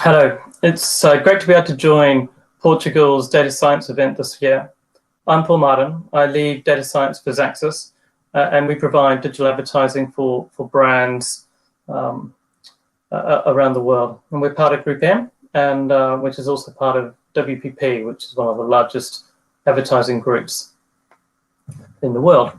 Hello, it's great to be able to join Portugal's data science event this year. I'm Paul Martin. I lead data science for Xaxis, and we provide digital advertising for brands around the world. And we're part of Group M, and which is also part of WPP, which is one of the largest advertising groups in the world.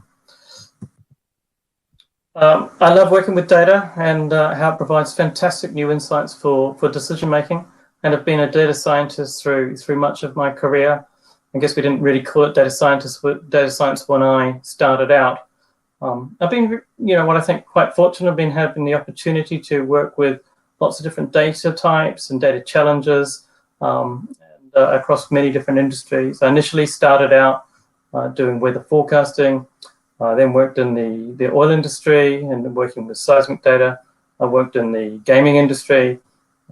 I love working with data and how it provides fantastic new insights for decision making, and have been a data scientist through much of my career. I guess we didn't really call it data science when I started out. I've been, what I think quite fortunate. I've been having the opportunity to work with lots of different data types and data challenges across many different industries. I initially started out doing weather forecasting. I then worked in the oil industry and working with seismic data. I worked in the gaming industry.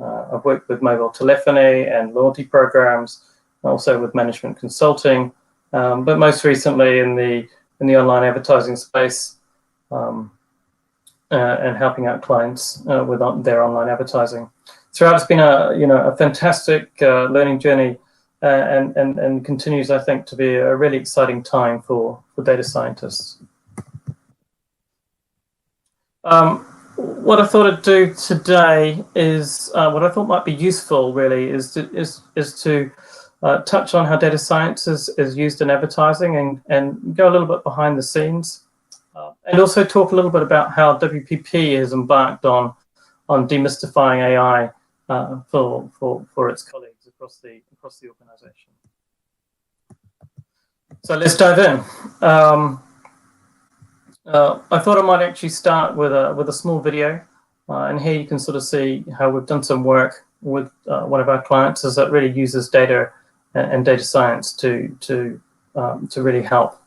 I've worked with mobile telephony and loyalty programs, also with management consulting, but most recently in the online advertising space, and helping out clients with their online advertising. Throughout, it's been a fantastic learning journey, and continues, I think, to be a really exciting time for data scientists. What I thought I'd do today is what I thought might be useful. Really, is to touch on how data science is used in advertising, and go a little bit behind the scenes, and also talk a little bit about how WPP has embarked on demystifying AI for its colleagues across the organization. So let's dive in. I thought I might actually start with a small video, and here you can sort of see how we've done some work with one of our clients that really uses data and data science to really help.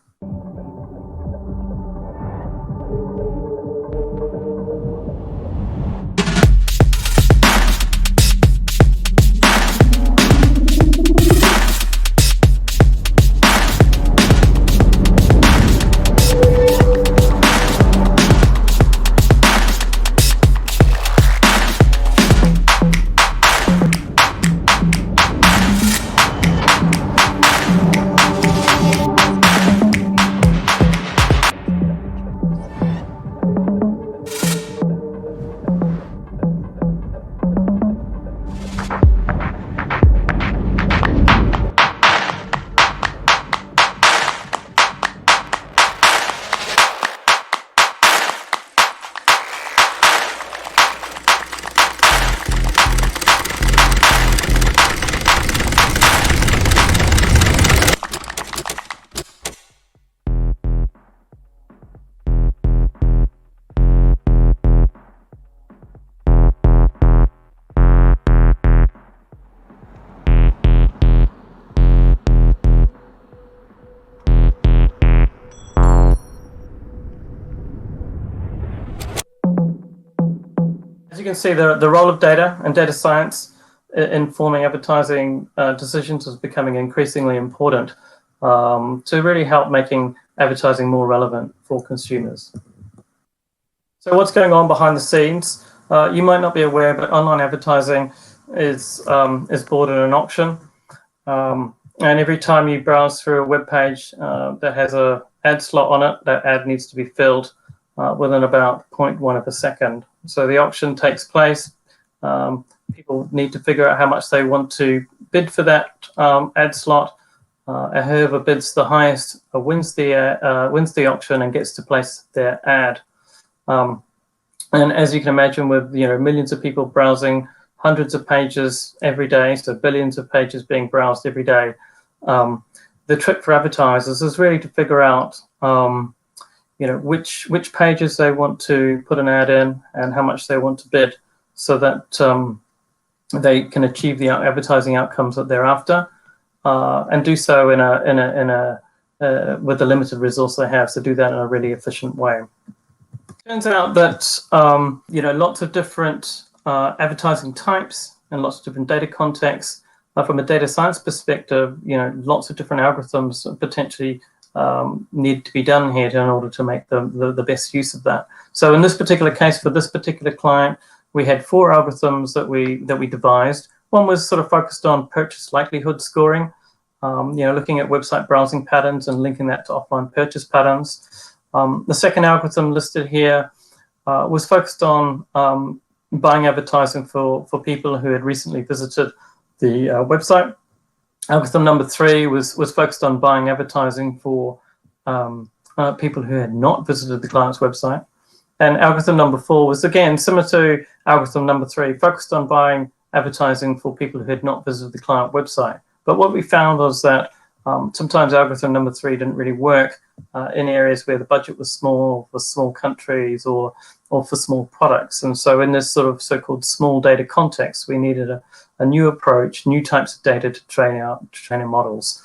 As you can see, the role of data and data science in forming advertising decisions is becoming increasingly important to really help making advertising more relevant for consumers. So what's going on behind the scenes? You might not be aware, but online advertising is bought in an auction. And every time you browse through a web page that has an ad slot on it, that ad needs to be filled within about 0.1 of a second. So the auction takes place. People need to figure out how much they want to bid for that ad slot. Whoever bids the highest wins the auction and gets to place their ad. And as you can imagine, with millions of people browsing hundreds of pages every day, so billions of pages being browsed every day, the trick for advertisers is really to figure out which pages they want to put an ad in and how much they want to bid, so that they can achieve the advertising outcomes that they're after, and do so with the limited resource they have. So do that in a really efficient way. Turns out that lots of different advertising types and lots of different data contexts. From a data science perspective, lots of different algorithms potentially need to be done here in order to make the best use of that. So in this particular case, for this particular client, we had 4 algorithms that we devised. One was sort of focused on purchase likelihood scoring, looking at website browsing patterns and linking that to offline purchase patterns. The second algorithm listed here was focused on buying advertising for people who had recently visited the website. Algorithm number 3 was focused on buying advertising for people who had not visited the client's website. And algorithm number 4 was, again, similar to algorithm number 3, focused on buying advertising for people who had not visited the client website. But what we found was that sometimes algorithm number 3 didn't really work in areas where the budget was small, for small countries, or for small products. And so in this sort of so-called small data context, we needed a new approach, new types of data to train our models.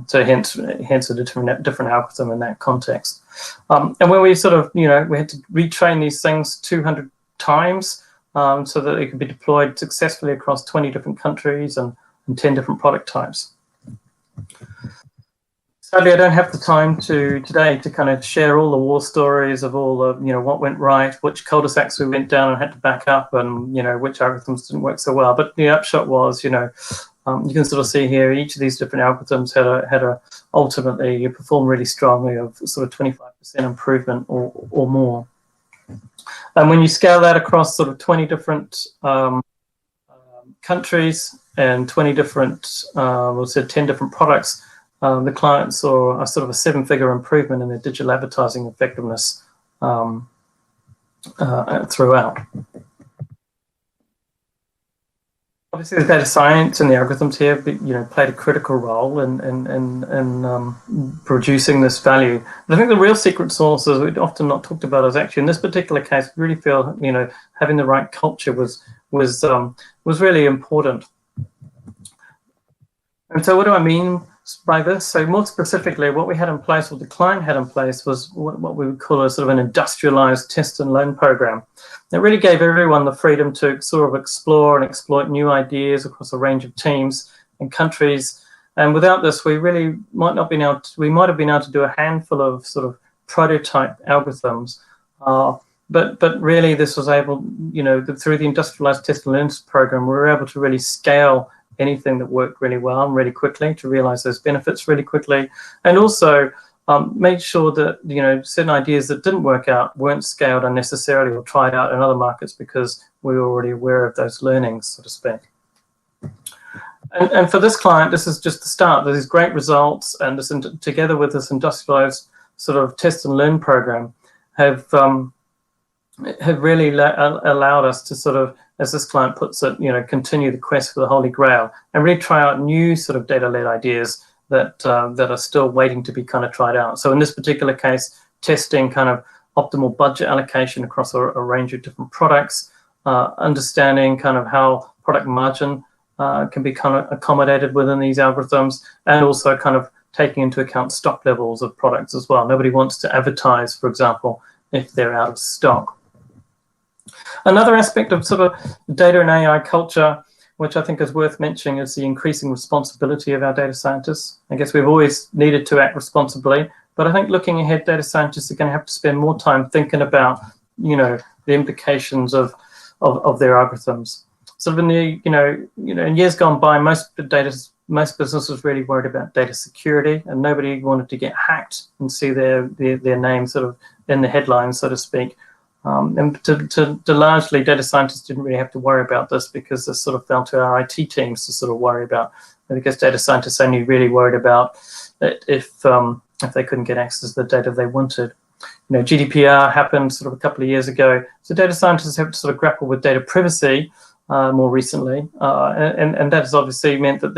So hence a different algorithm in that context. And when we sort of, we had to retrain these things 200 times so that they could be deployed successfully across 20 different countries and 10 different product types. Sadly, I don't have the time today to kind of share all the war stories of all of, what went right, which cul-de-sacs we went down and had to back up, and, which algorithms didn't work so well. But the upshot was, you can sort of see here each of these different algorithms had a ultimately performed really strongly of sort of 25% improvement or more. And when you scale that across sort of 20 different countries and 20 different, 10 different products, the clients saw a sort of a 7-figure improvement in their digital advertising effectiveness throughout. Obviously, the data science and the algorithms here, played a critical role in producing this value. But I think the real secret sauce, as we'd often not talked about, is actually in this particular case, we really feel having the right culture was really important. And so, what do I mean by this? So, more specifically, what we had in place, what the client had in place, was what we would call a sort of an industrialized test and learn program. It really gave everyone the freedom to sort of explore and exploit new ideas across a range of teams and countries. And without this, we really might have been able to do a handful of sort of prototype algorithms. But really, this was able, through the industrialized test and learn program, we were able to really scale anything that worked really well and really quickly to realize those benefits really quickly, and also made sure that certain ideas that didn't work out weren't scaled unnecessarily or tried out in other markets because we were already aware of those learnings, so to speak. And for this client, this is just the start. There's great results, and this together with this industrialized sort of test and learn program have really allowed us to sort of, as this client puts it, continue the quest for the Holy Grail and really try out new sort of data-led ideas that are still waiting to be kind of tried out. So in this particular case, testing kind of optimal budget allocation across a range of different products, understanding kind of how product margin can be kind of accommodated within these algorithms, and also kind of taking into account stock levels of products as well. Nobody wants to advertise, for example, if they're out of stock. Another aspect of sort of data and AI culture, which I think is worth mentioning, is the increasing responsibility of our data scientists. I guess we've always needed to act responsibly, but I think looking ahead, data scientists are going to have to spend more time thinking about, the implications of their algorithms. Sort of in the, in years gone by, most businesses really worried about data security, and nobody wanted to get hacked and see their name sort of in the headlines, so to speak. And to largely, data scientists didn't really have to worry about this because this sort of fell to our IT teams to sort of worry about. Because data scientists only really worried about it if they couldn't get access to the data they wanted. GDPR happened sort of a couple of years ago, so data scientists have to sort of grapple with data privacy more recently, and that has obviously meant that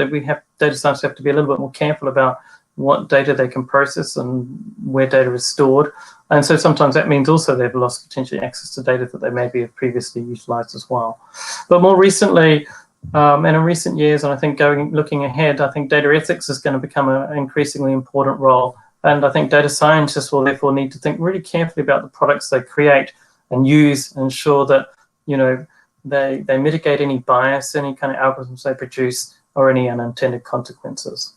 data scientists have to be a little bit more careful about what data they can process and where data is stored. And so sometimes that means also they've lost potentially access to data that they maybe have previously utilized as well. But more recently, and in recent years, and I think looking ahead, I think data ethics is going to become an increasingly important role. And I think data scientists will therefore need to think really carefully about the products they create and use, and ensure that, they mitigate any bias, any kind of algorithms they produce, or any unintended consequences.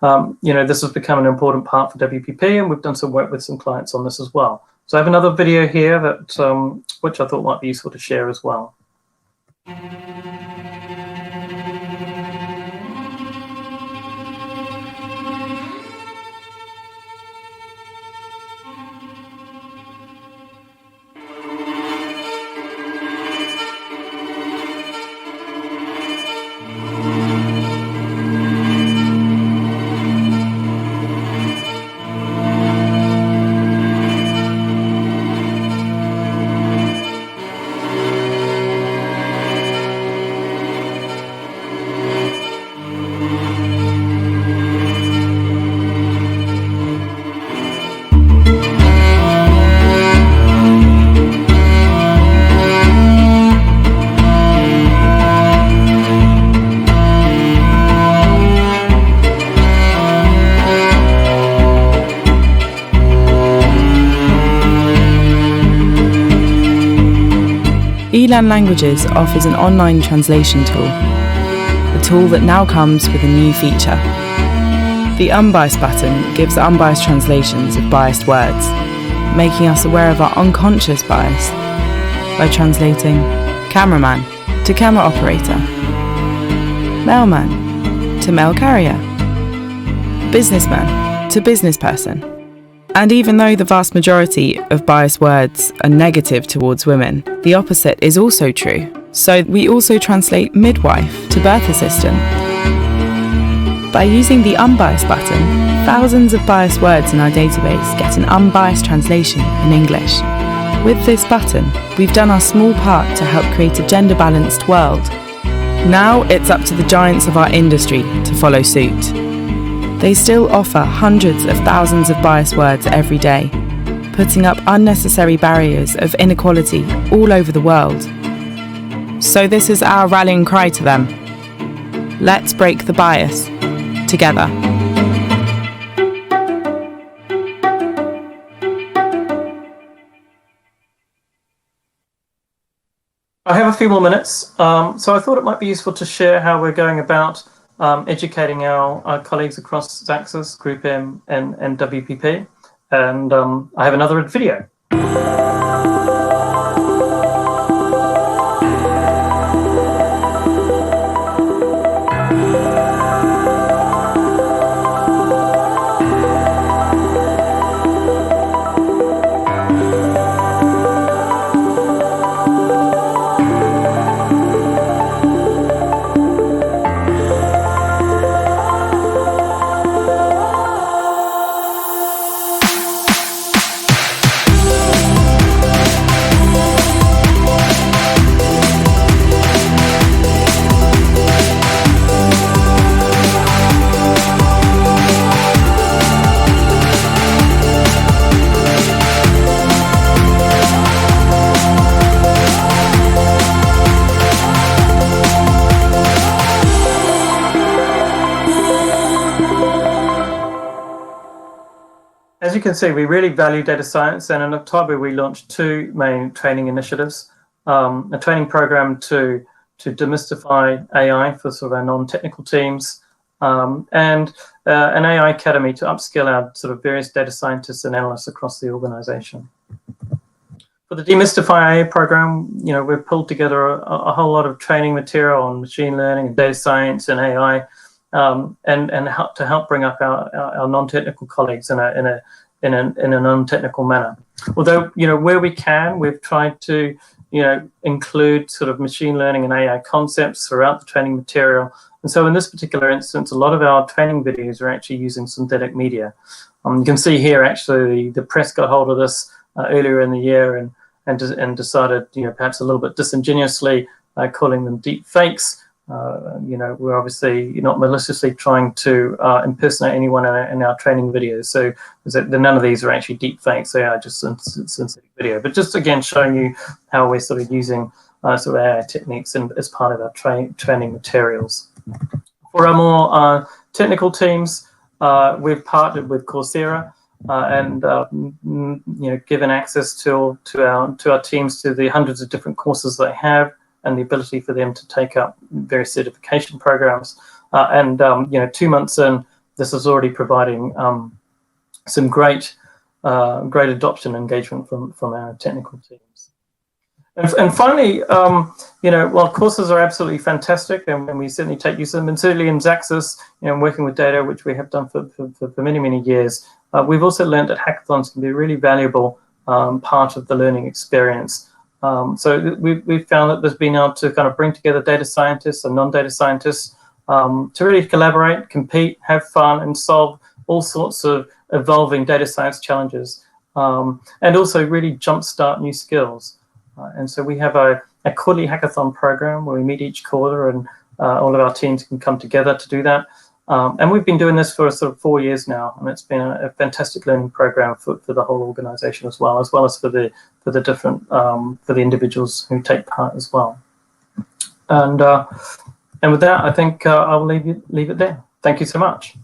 This has become an important part for WPP, and we've done some work with some clients on this as well. So I have another video here that which I thought might be useful to share as well. Elan Languages offers an online translation tool, a tool that now comes with a new feature. The Unbiased button gives unbiased translations of biased words, making us aware of our unconscious bias by translating cameraman to camera operator, mailman to mail carrier, businessman to business person. And even though the vast majority of biased words are negative towards women, the opposite is also true. So we also translate midwife to birth assistant. By using the Unbiased button, thousands of biased words in our database get an unbiased translation in English. With this button, we've done our small part to help create a gender-balanced world. Now it's up to the giants of our industry to follow suit. They still offer hundreds of thousands of biased words every day, putting up unnecessary barriers of inequality all over the world. So this is our rallying cry to them. Let's break the bias, together. I have a few more minutes, so I thought it might be useful to share how we're going about educating our colleagues across Xaxis, Group M, and WPP. And I have another video. As you can see, we really value data science, and in October we launched two main training initiatives: a training program to demystify AI for sort of our non-technical teams, and an AI academy to upskill our sort of various data scientists and analysts across the organization. For the Demystify AI program, we've pulled together a whole lot of training material on machine learning and data science and AI, and to help bring up our non-technical colleagues in a non-technical manner. Although where we can, we've tried to include sort of machine learning and AI concepts throughout the training material. And so in this particular instance, a lot of our training videos are actually using synthetic media. You can see here actually the press got hold of this earlier in the year and decided perhaps a little bit disingenuously calling them deep fakes. We're obviously not maliciously trying to impersonate anyone in our training videos. So none of these are actually deep fakes. They are just synthetic video. But just again, showing you how we're sort of using sort of AI techniques as part of our training materials. For our more technical teams, we've partnered with Coursera and given access to our teams to the hundreds of different courses they have, and the ability for them to take up various certification programs. 2 months in, this is already providing some great great adoption and engagement from our technical teams. And finally, while courses are absolutely fantastic, and we certainly take use of them, and certainly in Xaxis, working with data, which we have done for many, many years, we've also learned that hackathons can be a really valuable part of the learning experience. So we've found that there's been able to kind of bring together data scientists and non-data scientists to really collaborate, compete, have fun, and solve all sorts of evolving data science challenges, and also really jumpstart new skills. And so we have a quarterly hackathon program where we meet each quarter, and all of our teams can come together to do that. And we've been doing this for sort of 4 years now, and it's been a fantastic learning program for the whole organization as well as for the different for the individuals who take part as well. And with that, I think I'll leave it there. Thank you so much.